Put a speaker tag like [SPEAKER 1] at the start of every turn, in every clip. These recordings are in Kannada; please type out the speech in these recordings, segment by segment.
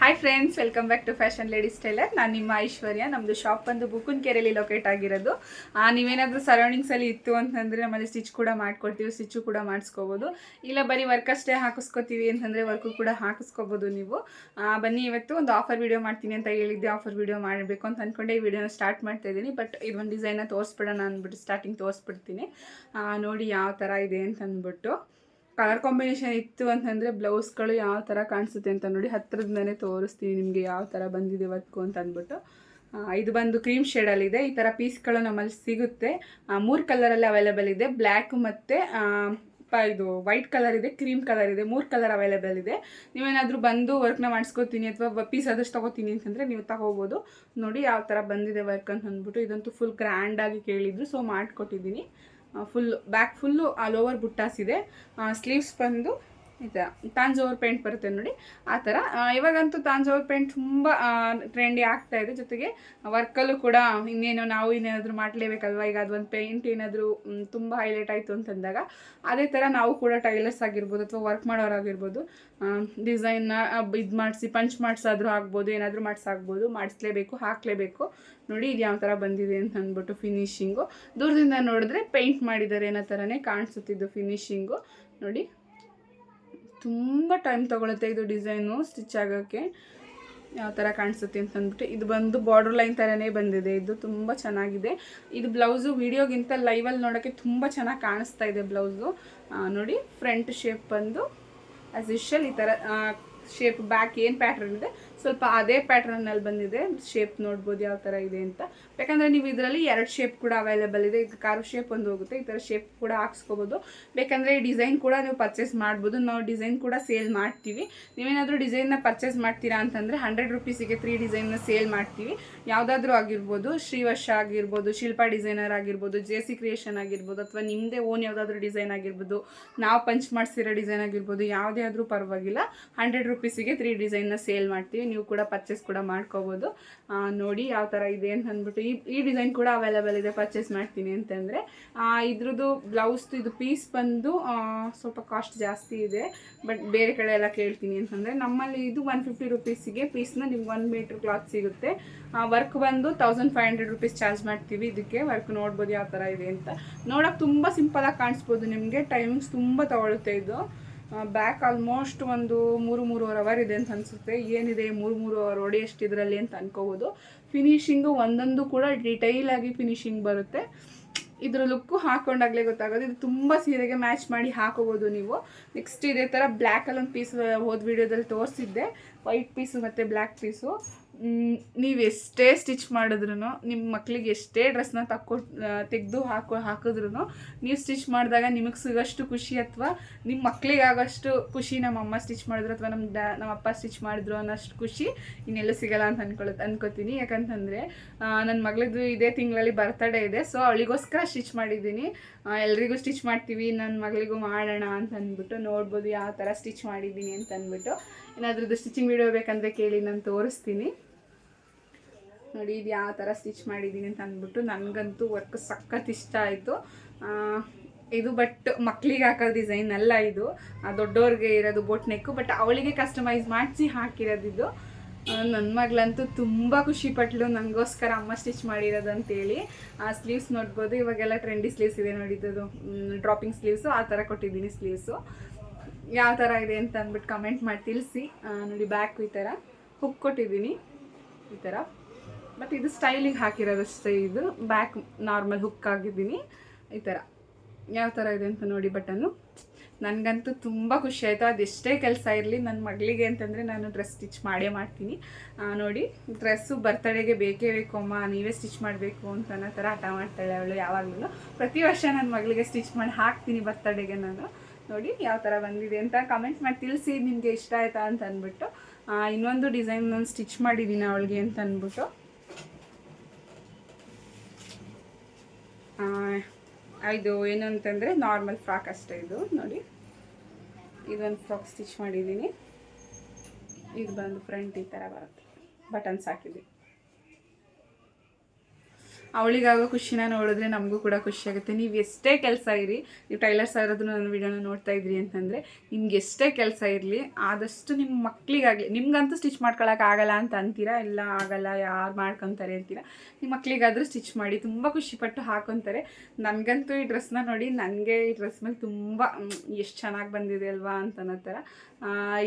[SPEAKER 1] Hi friends, welcome back to fashion ladies tailor. ನಾನು ನಿಮ್ಮ ಐಶ್ವರ್ಯ. ನಮ್ಮದು ಶಾಪ್ ಬಂದು ಬುಕ್ಕನಕೆರೆಯಲ್ಲಿ ಲೊಕೇಟ್ ಆಗಿರೋದು. ನೀವೇನಾದರೂ ಸರೌಂಡಿಂಗ್ಸಲ್ಲಿ ಇತ್ತು ಅಂತಂದರೆ ನಮ್ಮಲ್ಲಿ ಸ್ಟಿಚ್ ಕೂಡ ಮಾಡ್ಕೊಡ್ತೀವಿ, ಸ್ಟಿಚ್ಚು ಕೂಡ ಮಾಡಿಸ್ಕೋಬೋದು. ಇಲ್ಲ ಬರೀ ವರ್ಕ್ ಅಷ್ಟೇ ಹಾಕಿಸ್ಕೋತೀವಿ ಅಂತಂದರೆ ವರ್ಕು ಕೂಡ ಹಾಕಿಸ್ಕೋಬೋದು ನೀವು. ಬನ್ನಿ, ಇವತ್ತು ಒಂದು ಆಫರ್ ವೀಡಿಯೋ ಮಾಡ್ತೀನಿ ಅಂತ ಹೇಳಿದ್ದೆ. ಆಫರ್ ವೀಡಿಯೋ ಮಾಡಬೇಕು ಅಂತ ಅಂದ್ಕೊಂಡೆ ಈ ವಿಡಿಯೋನ ಸ್ಟಾರ್ಟ್ ಮಾಡ್ತಾ ಇದ್ದೀನಿ. ಬಟ್ ಇದೊಂದು ಡಿಸೈನ್ನ ತೋರಿಸ್ಬಿಡೋಣ ಅಂದ್ಬಿಟ್ಟು ಸ್ಟಾರ್ಟಿಂಗ್ ತೋರಿಸ್ಬಿಡ್ತೀನಿ. ನೋಡಿ ಯಾವ ಥರ ಇದೆ ಅಂತ ಅಂದ್ಬಿಟ್ಟು. ಕಲರ್ ಕಾಂಬಿನೇಷನ್ ಇತ್ತು ಅಂತಂದರೆ ಬ್ಲೌಸ್ಗಳು ಯಾವ ಥರ ಕಾಣಿಸುತ್ತೆ ಅಂತ ನೋಡಿ ಹತ್ತಿರದಿಂದನೇ ತೋರಿಸ್ತೀನಿ ನಿಮಗೆ ಯಾವ ಥರ ಬಂದಿದೆ ವರ್ಕು ಅಂತ ಅಂದ್ಬಿಟ್ಟು. ಇದು ಬಂದು ಕ್ರೀಮ್ ಶೇಡಲ್ಲಿದೆ. ಈ ಥರ ಪೀಸ್ಗಳು ನಮ್ಮಲ್ಲಿ ಸಿಗುತ್ತೆ. 3 ಕಲರಲ್ಲಿ ಅವೈಲೇಬಲ್ ಇದೆ. ಬ್ಲ್ಯಾಕ್ ಮತ್ತು ಇದು ವೈಟ್ ಕಲರ್ ಇದೆ, ಕ್ರೀಮ್ ಕಲರ್ ಇದೆ. 3 ಕಲರ್ ಅವೈಲೇಬಲ್ ಇದೆ. ನೀವೇನಾದರೂ ಬಂದು ವರ್ಕ್ನ ಮಾಡಿಸ್ಕೋತೀನಿ ಅಥವಾ ಪೀಸ್ ಆದಷ್ಟು ತೊಗೋತೀನಿ ಅಂತಂದರೆ ನೀವು ತಗೋಬೋದು. ನೋಡಿ ಯಾವ ಥರ ಬಂದಿದೆ ವರ್ಕ್ ಅಂತ ಅಂದ್ಬಿಟ್ಟು. ಇದಂತೂ ಫುಲ್ ಗ್ರ್ಯಾಂಡಾಗಿ ಕೇಳಿದ್ರು, ಸೊ ಮಾಡಿಕೊಟ್ಟಿದ್ದೀನಿ. Full back full all over ಬುಟ್ಟಾಸ್ ಇದೆ. ಸ್ಲೀವ್ಸ್ ಬಂದು ಈ ಥರ ತಾಂಜೋವರ್ ಪೇಂಟ್ ಬರುತ್ತೆ ನೋಡಿ, ಆ ಥರ. ಇವಾಗಂತೂ ತಾಂಜೋವರ್ ಪೇಂಟ್ ತುಂಬ ಟ್ರೆಂಡಿ ಆಗ್ತಾ ಇದೆ. ಜೊತೆಗೆ ವರ್ಕಲ್ಲೂ ಕೂಡ ಇನ್ನೇನಾದರೂ ಮಾಡಲೇಬೇಕಲ್ವ. ಈಗ ಅದೊಂದು ಪೇಂಟ್ ಏನಾದರೂ ತುಂಬ ಹೈಲೈಟ್ ಆಯಿತು ಅಂತಂದಾಗ ಅದೇ ಥರ ನಾವು ಕೂಡ ಟೈಲರ್ಸ್ ಆಗಿರ್ಬೋದು ಅಥವಾ ವರ್ಕ್ ಮಾಡೋರಾಗಿರ್ಬೋದು ಡಿಸೈನ್ನ ಇದು ಮಾಡಿಸಿ ಪಂಚ್ ಮಾಡಿಸಾದ್ರೂ ಆಗ್ಬೋದು, ಏನಾದರೂ ಮಾಡಿಸಾಗ್ಬೋದು, ಮಾಡಿಸ್ಲೇಬೇಕು, ಹಾಕಲೇಬೇಕು. ನೋಡಿ ಇದು ಯಾವ ಥರ ಬಂದಿದೆ ಅಂತ ಅಂದ್ಬಿಟ್ಟು ಫಿನಿಶಿಂಗು. ದೂರದಿಂದ ನೋಡಿದ್ರೆ ಪೇಂಟ್ ಮಾಡಿದ್ದಾರೆ ಅನ್ನೋ ಥರನೇ ಕಾಣಿಸುತ್ತಿದ್ದು ಫಿನಿಶಿಂಗು. ನೋಡಿ ತುಂಬ ಟೈಮ್ ತೊಗೊಳುತ್ತೆ ಇದು ಡಿಸೈನು ಸ್ಟಿಚ್ ಆಗೋಕ್ಕೆ. ಯಾವ ಥರ ಕಾಣಿಸುತ್ತೆ ಅಂತ ಅಂದ್ಬಿಟ್ಟು ಇದು ಬಂದು ಬಾರ್ಡರ್ ಲೈನ್ ಥರನೇ ಬಂದಿದೆ. ಇದು ತುಂಬ ಚೆನ್ನಾಗಿದೆ. ಇದು ಬ್ಲೌಸು ವೀಡಿಯೋಗಿಂತ ಲೈವಲ್ಲಿ ನೋಡೋಕ್ಕೆ ತುಂಬ ಚೆನ್ನಾಗಿ ಕಾಣಿಸ್ತಾ ಇದೆ ಬ್ಲೌಸು. ನೋಡಿ ಫ್ರಂಟ್ ಶೇಪ್ ಬಂದು ಆ್ಯಸ್ ಯೂಶುವಲ್ ಈ ಥರ ಶೇಪ್. ಬ್ಯಾಕ್ ಏನು ಪ್ಯಾಟ್ರನ್ ಇದೆ ಸ್ವಲ್ಪ ಅದೇ ಪ್ಯಾಟ್ರನ್ನಲ್ಲಿ ಬಂದಿದೆ. ಶೇಪ್ ನೋಡ್ಬೋದು ಯಾವ ಥರ ಇದೆ ಅಂತ. ಯಾಕಂದರೆ ನೀವು ಇದರಲ್ಲಿ 2 ಶೇಪ್ ಕೂಡ ಅವೈಲೇಬಲ್ ಇದೆ. ಇದು ಕಾರು ಶೇಪ್ ಒಂದು ಹೋಗುತ್ತೆ, ಈ ಥರ ಶೇಪ್ ಕೂಡ ಹಾಕ್ಸ್ಕೋಬೋದು. ಬೇಕಂದರೆ ಈ ಡಿಸೈನ್ ಕೂಡ ನೀವು ಪರ್ಚೇಸ್ ಮಾಡ್ಬೋದು. ನಾವು ಡಿಸೈನ್ ಕೂಡ ಸೇಲ್ ಮಾಡ್ತೀವಿ. ನೀವೇನಾದರೂ ಡಿಸೈನ್ನ ಪರ್ಚೇಸ್ ಮಾಡ್ತೀರಾ ಅಂತಂದರೆ 100 ರುಪೀಸಿಗೆ 3 ಡಿಸೈನ್ನ ಸೇಲ್ ಮಾಡ್ತೀವಿ. ಯಾವುದಾದ್ರೂ ಆಗಿರ್ಬೋದು, ಶ್ರೀವರ್ಷ ಆಗಿರ್ಬೋದು, ಶಿಲ್ಪಾ ಡಿಸೈನರ್ ಆಗಿರ್ಬೋದು, JC ಕ್ರಿಯೇಷನ್ ಆಗಿರ್ಬೋದು, ಅಥವಾ ನಿಮ್ಮದೇ ಓನ್ ಯಾವುದಾದ್ರೂ ಡಿಸೈನ್ ಆಗಿರ್ಬೋದು, ನಾವು ಪಂಚ್ ಮಾಡಿಸಿರೋ ಡಿಸೈನ್ ಆಗಿರ್ಬೋದು, ಯಾವುದೇ ಆದರೂ ಪರವಾಗಿಲ್ಲ. 100 ರುಪೀಸಿಗೆ 3 ಡಿಸೈನ್ನ ಸೇಲ್ ಮಾಡ್ತೀವಿ. ನೀವು ಕೂಡ ಪರ್ಚೇಸ್ ಕೂಡ ಮಾಡ್ಕೋಬೋದು. ನೋಡಿ ಯಾವ ಥರ ಇದೆ ಅಂತ ಅಂದ್ಬಿಟ್ಟು. ಈ ಡಿಸೈನ್ ಕೂಡ ಅವೈಲೇಬಲ್ ಇದೆ ಪರ್ಚೇಸ್ ಮಾಡ್ತೀನಿ ಅಂತಂದರೆ. ಇದ್ರದ್ದು ಬ್ಲೌಸ್ದು ಇದು ಪೀಸ್ ಬಂದು ಸ್ವಲ್ಪ ಕಾಸ್ಟ್ ಜಾಸ್ತಿ ಇದೆ. ಬಟ್ ಬೇರೆ ಕಡೆ ಎಲ್ಲ ಕೇಳ್ತೀನಿ ಅಂತಂದರೆ ನಮ್ಮಲ್ಲಿ ಇದು 150 ರುಪೀಸಿಗೆ ಪೀಸ್ನ ನಿಮ್ಗೆ 1 ಮೀಟ್ರ್ ಕ್ಲಾತ್ ಸಿಗುತ್ತೆ. ವರ್ಕ್ ಬಂದು 1500 ರುಪೀಸ್ ಚಾರ್ಜ್ ಮಾಡ್ತೀವಿ. ಇದಕ್ಕೆ ವರ್ಕ್ ನೋಡ್ಬೋದು ಯಾವ ಥರ ಇದೆ ಅಂತ. ನೋಡೋಕೆ ತುಂಬ ಸಿಂಪಲಾಗಿ ಕಾಣಿಸ್ಬೋದು ನಿಮಗೆ. ಟೈಮಿಂಗ್ಸ್ ತುಂಬ ತೊಗೊಳುತ್ತೆ ಇದು. ಬ್ಯಾಕ್ ಆಲ್ಮೋಸ್ಟ್ ಒಂದು 3-3.5 ಅವರ್ ಇದೆ ಅಂತ ಅನಿಸುತ್ತೆ. ಏನಿದೆ 3 ಅವರ್ ಹೊಡೆಯಷ್ಟು ಇದರಲ್ಲಿ ಅಂತ ಅನ್ಕೋಬೋದು. ಫಿನಿಶಿಂಗು ಒಂದೊಂದು ಕೂಡ ಡಿಟೈಲಾಗಿ ಫಿನಿಶಿಂಗ್ ಬರುತ್ತೆ. ಇದ್ರ ಲುಕ್ಕು ಹಾಕೊಂಡಾಗಲೇ ಗೊತ್ತಾಗೋದು. ಇದು ತುಂಬ ಸೀರೆಗೆ ಮ್ಯಾಚ್ ಮಾಡಿ ಹಾಕೋಬೋದು ನೀವು. ನೆಕ್ಸ್ಟ್ ಇದೇ ಥರ ಬ್ಲ್ಯಾಕಲ್ಲಿ ಒಂದು ಪೀಸ್ ಹೋದ ವೀಡಿಯೋದಲ್ಲಿ ತೋರಿಸಿದ್ದೆ. ವೈಟ್ ಪೀಸು ಮತ್ತು ಬ್ಲ್ಯಾಕ್ ಪೀಸು. ನೀವು ಎಷ್ಟೇ ಸ್ಟಿಚ್ ಮಾಡಿದ್ರೂ, ನಿಮ್ಮ ಮಕ್ಕಳಿಗೆ ಎಷ್ಟೇ ಡ್ರೆಸ್ನ ತೆಗೆದು ಹಾಕಿದ್ರೂ ನೀವು ಸ್ಟಿಚ್ ಮಾಡಿದಾಗ ನಿಮಗೆ ಸಿಗೋಷ್ಟು ಖುಷಿ ಅಥವಾ ನಿಮ್ಮ ಮಕ್ಕಳಿಗಾಗೋಷ್ಟು ಖುಷಿ ನಮ್ಮಮ್ಮ ಸ್ಟಿಚ್ ಮಾಡಿದ್ರು ಅಥವಾ ನಮ್ಮ ಅಪ್ಪ ಸ್ಟಿಚ್ ಮಾಡಿದ್ರು ಅನ್ನೋಷ್ಟು ಖುಷಿ ಇನ್ನೆಲ್ಲೂ ಸಿಗೋಲ್ಲ ಅಂತ ಅನ್ಕೋತೀನಿ. ಯಾಕಂತಂದರೆ ನನ್ನ ಮಗಳದ್ದು ಇದೇ ತಿಂಗಳಲ್ಲಿ ಬರ್ತಡೇ ಇದೆ. ಸೊ ಅವಳಿಗೋಸ್ಕರ ಸ್ಟಿಚ್ ಮಾಡಿದ್ದೀನಿ. ಎಲ್ರಿಗೂ ಸ್ಟಿಚ್ ಮಾಡ್ತೀವಿ, ನನ್ನ ಮಗಳಿಗೂ ಮಾಡೋಣ ಅಂತ ಅಂದ್ಬಿಟ್ಟು. ನೋಡ್ಬೋದು ಯಾವ ಥರ ಸ್ಟಿಚ್ ಮಾಡಿದ್ದೀನಿ ಅಂತ ಅಂದ್ಬಿಟ್ಟು. ಏನಾದ್ರದ್ದು ಸ್ಟಿಚಿಂಗ್ ವಿಡಿಯೋ ಬೇಕಂದರೆ ಕೇಳಿ, ನಾನು ತೋರಿಸ್ತೀನಿ. ನೋಡಿ ಇದು ಯಾವ ಥರ ಸ್ಟಿಚ್ ಮಾಡಿದ್ದೀನಿ ಅಂತ ಅಂದ್ಬಿಟ್ಟು. ನನಗಂತೂ ವರ್ಕ್ ಸಖತ್ ಇಷ್ಟ ಆಯಿತು. ಇದು ಬಟ್ ಮಕ್ಕಳಿಗೆ ಹಾಕೋ ಡಿಸೈನ್ ಅಲ್ಲ ಇದು, ದೊಡ್ಡವ್ರಿಗೆ ಇರೋದು ಬೋಟ್ ನೆಕ್ಕು. ಬಟ್ ಅವಳಿಗೆ ಕಸ್ಟಮೈಸ್ ಮಾಡಿಸಿ ಹಾಕಿರೋದಿದ್ದು. ನನ್ನ ಮಗಳಂತೂ ತುಂಬ ಖುಷಿಪಟ್ಲು ನನಗೋಸ್ಕರ ಅಮ್ಮ ಸ್ಟಿಚ್ ಮಾಡಿರೋದು ಅಂತೇಳಿ. ಸ್ಲೀವ್ಸ್ ನೋಡ್ಬೋದು. ಇವಾಗೆಲ್ಲ ಟ್ರೆಂಡಿ ಸ್ಲೀವ್ಸ್ ಇದೆ ನೋಡಿದ್ದು, ಡ್ರಾಪಿಂಗ್ ಸ್ಲೀವ್ಸು ಆ ಥರ ಕೊಟ್ಟಿದ್ದೀನಿ ಸ್ಲೀವ್ಸು. ಯಾವ ಥರ ಇದೆ ಅಂತ ಅಂದ್ಬಿಟ್ಟು ಕಮೆಂಟ್ ಮಾಡಿ ತಿಳಿಸಿ. ನೋಡಿ ಬ್ಯಾಕ್ ಈ ಥರ ಹುಕ್ ಕೊಟ್ಟಿದ್ದೀನಿ ಈ ಥರ. ಬಟ್ ಇದು ಸ್ಟೈಲಿಗೆ ಹಾಕಿರೋದಷ್ಟೇ. ಇದು ಬ್ಯಾಕ್ ನಾರ್ಮಲ್ ಹುಕ್ ಆಗಿದ್ದೀನಿ ಈ ಥರ. ಯಾವ ಥರ ಇದೆ ಅಂತ ನೋಡಿ ಬಟನ್ನು. ನನಗಂತೂ ತುಂಬ ಖುಷಿ ಆಯಿತು. ಅದೆಷ್ಟೇ ಕೆಲಸ ಇರಲಿ ನನ್ನ ಮಗಳಿಗೆ ಅಂತಂದರೆ ನಾನು ಡ್ರೆಸ್ ಸ್ಟಿಚ್ ಮಾಡೇ ಮಾಡ್ತೀನಿ. ನೋಡಿ ಡ್ರೆಸ್ಸು ಬರ್ತಡೇಗೆ ಬೇಕೇ ಬೇಕು ಅಮ್ಮ, ನೀವೇ ಸ್ಟಿಚ್ ಮಾಡಬೇಕು ಅಂತ ಅನ್ನೋ ಥರ ಹಠ ಮಾಡ್ತಾಳೆ ಅವಳು ಯಾವಾಗಲೂ. ಪ್ರತಿ ವರ್ಷ ನನ್ನ ಮಗಳಿಗೆ ಸ್ಟಿಚ್ ಮಾಡಿ ಹಾಕ್ತೀನಿ ಬರ್ತಡೇಗೆ ನಾನು. ನೋಡಿ ಯಾವ ಥರ ಬಂದಿದೆ ಅಂತ ಕಮೆಂಟ್ ಮಾಡಿ ತಿಳಿಸಿ ನಿಮಗೆ ಇಷ್ಟ ಆಯಿತಾ ಅಂತ ಅಂದ್ಬಿಟ್ಟು. ಇನ್ನೊಂದು ಡಿಸೈನ್ ನಾನು ಸ್ಟಿಚ್ ಮಾಡಿದ್ದೀನಿ ಅವಳಿಗೆ ಅಂತ ಅಂದ್ಬಿಟ್ಟು. ಇದು ಏನು ಅಂತಂದರೆ ನಾರ್ಮಲ್ ಫ್ರಾಕ್ ಅಷ್ಟೇ ಇದು. ನೋಡಿ ಇದೊಂದು ಫ್ರಾಕ್ ಸ್ಟಿಚ್ ಮಾಡಿದ್ದೀನಿ. ಇದು ಬಂದು ಫ್ರಂಟ್ ಈ ಥರ ಬರುತ್ತೆ, ಬಟನ್ಸ್ ಹಾಕಿದ್ದೀನಿ. ಅವಳಿಗಾಗೋ ಖುಷಿನ ನೋಡಿದ್ರೆ ನಮಗೂ ಕೂಡ ಖುಷಿ ಆಗುತ್ತೆ. ನೀವು ಎಷ್ಟೇ ಕೆಲಸ ಇರಿ, ನೀವು ಟೈಲರ್ಸ್ ಆಗಿರೋದು ನನ್ನ ವಿಡಿಯೋನ ನೋಡ್ತಾ ಇದ್ರಿ ಅಂತಂದರೆ ನಿಮ್ಗೆ ಎಷ್ಟೇ ಕೆಲಸ ಇರಲಿ ಆದಷ್ಟು ನಿಮ್ಮ ಮಕ್ಕಳಿಗಾಗಲಿ, ನಿಮ್ಗಂತೂ ಸ್ಟಿಚ್ ಮಾಡ್ಕೊಳಕ್ಕಾಗಲ್ಲ ಅಂತ ಅಂತೀರಾ, ಇಲ್ಲ ಆಗಲ್ಲ ಯಾರು ಮಾಡ್ಕೊತಾರೆ ಅಂತೀರಾ, ನಿಮ್ಮ ಮಕ್ಕಳಿಗಾದರೂ ಸ್ಟಿಚ್ ಮಾಡಿ, ತುಂಬ ಖುಷಿಪಟ್ಟು ಹಾಕೊತಾರೆ. ನನಗಂತೂ ಈ ಡ್ರೆಸ್ನ ನೋಡಿ ನನಗೆ ಈ ಡ್ರೆಸ್ ಮೇಲೆ ತುಂಬ ಎಷ್ಟು ಚೆನ್ನಾಗಿ ಬಂದಿದೆ ಅಲ್ವಾ ಅಂತ ಅನ್ನೋ ಥರ.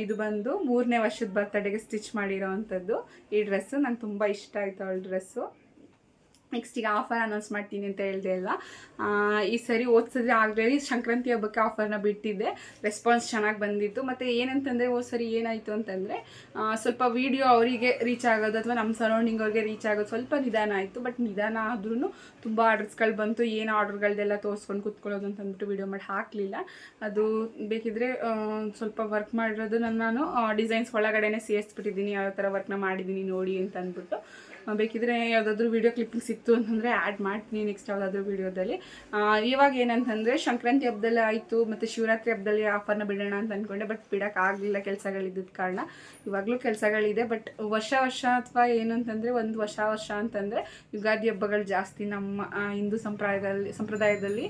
[SPEAKER 1] ಇದು ಬಂದು 3ನೇ ವರ್ಷದ ಬರ್ತಡೆಗೆ ಸ್ಟಿಚ್ ಮಾಡಿರೋ ಅಂಥದ್ದು ಈ ಡ್ರೆಸ್ಸು. ನಂಗೆ ತುಂಬ ಇಷ್ಟ ಆಯಿತು ಅವಳ ಡ್ರೆಸ್ಸು. ನೆಕ್ಸ್ಟ್ ಈಗ ಆಫರ್ ಅನೌನ್ಸ್ ಮಾಡ್ತೀನಿ ಅಂತ ಹೇಳಿದೆ ಅಲ್ವಾ, ಈ ಸರಿ ಓದ್ಸರಿ ಆಗಲಿ ಸಂಕ್ರಾಂತಿ ಹಬ್ಬಕ್ಕೆ ಆಫರ್ನ ಬಿಟ್ಟಿದ್ದೆ, ರೆಸ್ಪಾನ್ಸ್ ಚೆನ್ನಾಗಿ ಬಂದಿತ್ತು. ಮತ್ತು ಏನಂತಂದರೆ ಸರಿ ಏನಾಯಿತು ಅಂತಂದರೆ ಸ್ವಲ್ಪ ವೀಡಿಯೋ ಅವರಿಗೆ ರೀಚ್ ಆಗೋದು ಅಥವಾ ನಮ್ಮ ಸರೌಂಡಿಂಗ್ ಅವ್ರಿಗೆ ರೀಚ್ ಆಗೋದು ಸ್ವಲ್ಪ ನಿಧಾನ ಆಯಿತು. ಬಟ್ ನಿಧಾನ ಆದ್ರೂ ತುಂಬ ಆರ್ಡರ್ಸ್ಗಳು ಬಂತು. ಏನು ಆರ್ಡರ್ಗಳದೆಲ್ಲ ತೋರಿಸ್ಕೊಂಡು ಕೂತ್ಕೊಳ್ಳೋದು ಅಂತ ಅಂದ್ಬಿಟ್ಟು ವೀಡಿಯೋ ಮಾಡಿ ಹಾಕಲಿಲ್ಲ. ಅದು ಬೇಕಿದ್ರೆ ಸ್ವಲ್ಪ ವರ್ಕ್ ಮಾಡಿರೋದು ನಾನು ಡಿಸೈನ್ಸ್ ಒಳಗಡೆನೇ ಸೇರಿಸ್ಬಿಟ್ಟಿದ್ದೀನಿ, ಯಾವ ಥರ ವರ್ಕ್ನ ಮಾಡಿದ್ದೀನಿ ನೋಡಿ ಅಂತ ಅಂದ್ಬಿಟ್ಟು. ಬೇಕಿದ್ರೆ ಯಾವುದಾದ್ರೂ ವೀಡಿಯೋ ಕ್ಲಿಪ್ಪಿಂಗ್ ಸಿಕ್ತು ಅಂತಂದರೆ ಆ್ಯಡ್ ಮಾಡ್ತೀನಿ ನೆಕ್ಸ್ಟ್ ಯಾವುದಾದ್ರೂ ವೀಡಿಯೋದಲ್ಲಿ. ಇವಾಗ ಏನಂತಂದರೆ ಸಂಕ್ರಾಂತಿ ಹಬ್ಬದಲ್ಲಿ ಆಯಿತು ಮತ್ತು ಶಿವರಾತ್ರಿ ಹಬ್ಬದಲ್ಲಿ ಆಫರ್ನ ಬಿಡೋಣ ಅಂತ ಅಂದ್ಕೊಂಡೆ, ಬಟ್ ಬಿಡೋಕ್ಕಾಗಲಿಲ್ಲ ಕೆಲಸಗಳಿದ್ದ ಕಾರಣ. ಇವಾಗಲೂ ಕೆಲಸಗಳಿದೆ, ಬಟ್ ವರ್ಷ ಅಥವಾ ಏನು ಅಂತಂದರೆ ಒಂದು ವರ್ಷ ಅಂತಂದರೆ ಯುಗಾದಿ ಹಬ್ಬಗಳು ಜಾಸ್ತಿ ನಮ್ಮ ಹಿಂದೂ ಸಂಪ್ರದಾಯದಲ್ಲಿ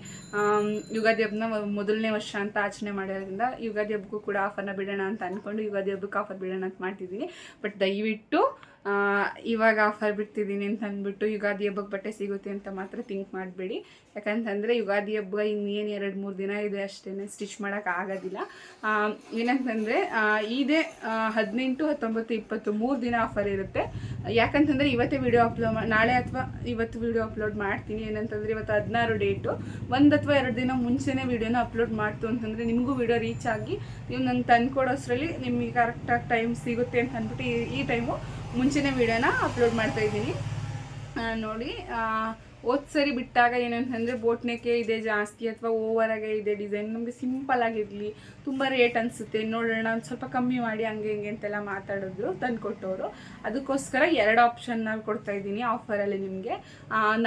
[SPEAKER 1] ಯುಗಾದಿ ಹಬ್ಬನ ಮೊದಲನೇ ವರ್ಷ ಅಂತ ಆಚರಣೆ ಮಾಡೋದ್ರಿಂದ ಯುಗಾದಿ ಹಬ್ಬಕ್ಕೂ ಕೂಡ ಆಫರ್ನ ಬಿಡೋಣ ಅಂತ ಅಂದ್ಕೊಂಡು ಯುಗಾದಿ ಹಬ್ಬಕ್ಕೆ ಆಫರ್ ಬಿಡೋಣ ಅಂತ ಮಾಡ್ತಿದ್ದೀನಿ. ಬಟ್ ದಯವಿಟ್ಟು ಇವಾಗ ಆಫರ್ ಬಿಡ್ತಿದ್ದೀನಿ ಅಂತ ಅಂದ್ಬಿಟ್ಟು ಯುಗಾದಿ ಹಬ್ಬಕ್ಕೆ ಬಟ್ಟೆ ಸಿಗುತ್ತೆ ಅಂತ ಮಾತ್ರ ಥಿಂಕ್ ಮಾಡಬೇಡಿ. ಯಾಕಂತಂದರೆ ಯುಗಾದಿ ಹಬ್ಬ ಇನ್ನೇನು 2-3 ದಿನ ಇದೆ ಅಷ್ಟೇ, ಸ್ಟಿಚ್ ಮಾಡೋಕ್ಕಾಗೋದಿಲ್ಲ. ಏನಂತಂದರೆ ಇದೇ 18, 19, 20 3 ದಿನ ಆಫರ್ ಇರುತ್ತೆ. ಯಾಕಂತಂದರೆ ಇವತ್ತೇ ವೀಡಿಯೋ ನಾಳೆ ಅಥವಾ ಇವತ್ತು ವೀಡಿಯೋ ಅಪ್ಲೋಡ್ ಮಾಡ್ತೀನಿ. ಏನಂತಂದರೆ ಇವತ್ತು 16 ಡೇಟು, 1 ಅಥವಾ 2 ದಿನ ಮುಂಚೆನೇ ವೀಡಿಯೋನ ಅಪ್ಲೋಡ್ ಮಾಡ್ತು ಅಂತಂದರೆ ನಿಮಗೂ ವೀಡಿಯೋ ರೀಚ್ ಆಗಿ ನೀವು ನಂಗೆ ತಂದುಕೊಡೋಷ್ಟರಲ್ಲಿ ನಿಮಗೆ ಕರೆಕ್ಟಾಗಿ ಟೈಮ್ ಸಿಗುತ್ತೆ ಅಂತ ಅಂದ್ಬಿಟ್ಟು ಈ ಟೈಮು ಮುಂಚೆನೇ ವೀಡಿಯೋನ ಅಪ್ಲೋಡ್ ಮಾಡ್ತಾಯಿದ್ದೀನಿ ನೋಡಿ. ಸರಿ ಬಿಟ್ಟಾಗ ಏನಂತಂದರೆ ಬೋಟ್ನೇಕೆ ಇದೆ ಜಾಸ್ತಿ ಅಥವಾ ಓವರಾಗೆ ಇದೆ ಡಿಸೈನ್, ನಮಗೆ ಸಿಂಪಲ್ ಆಗಿರಲಿ, ತುಂಬ ರೇಟ್ ಅನಿಸುತ್ತೆ, ನೋಡೋಣ ಒಂದು ಸ್ವಲ್ಪ ಕಮ್ಮಿ ಮಾಡಿ ಹಂಗೆ ಹಿಂಗೆ ಅಂತೆಲ್ಲ ಮಾತಾಡಿದ್ರು ತಂದುಕೊಟ್ಟವರು. ಅದಕ್ಕೋಸ್ಕರ 2 ಆಪ್ಷನ್ನ ಕೊಡ್ತಾಯಿದ್ದೀನಿ ಆಫರಲ್ಲಿ ನಿಮಗೆ.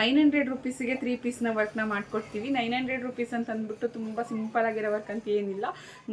[SPEAKER 1] 900 ರುಪೀಸಿಗೆ 3 ಪೀಸ್ನ ವರ್ಕ್ನ ಮಾಡಿಕೊಡ್ತೀವಿ. 900 ರುಪೀಸ್ ಅಂತ ಅಂದ್ಬಿಟ್ಟು ತುಂಬ ಸಿಂಪಲಾಗಿರೋ ವರ್ಕ್ ಅಂತ ಏನಿಲ್ಲ,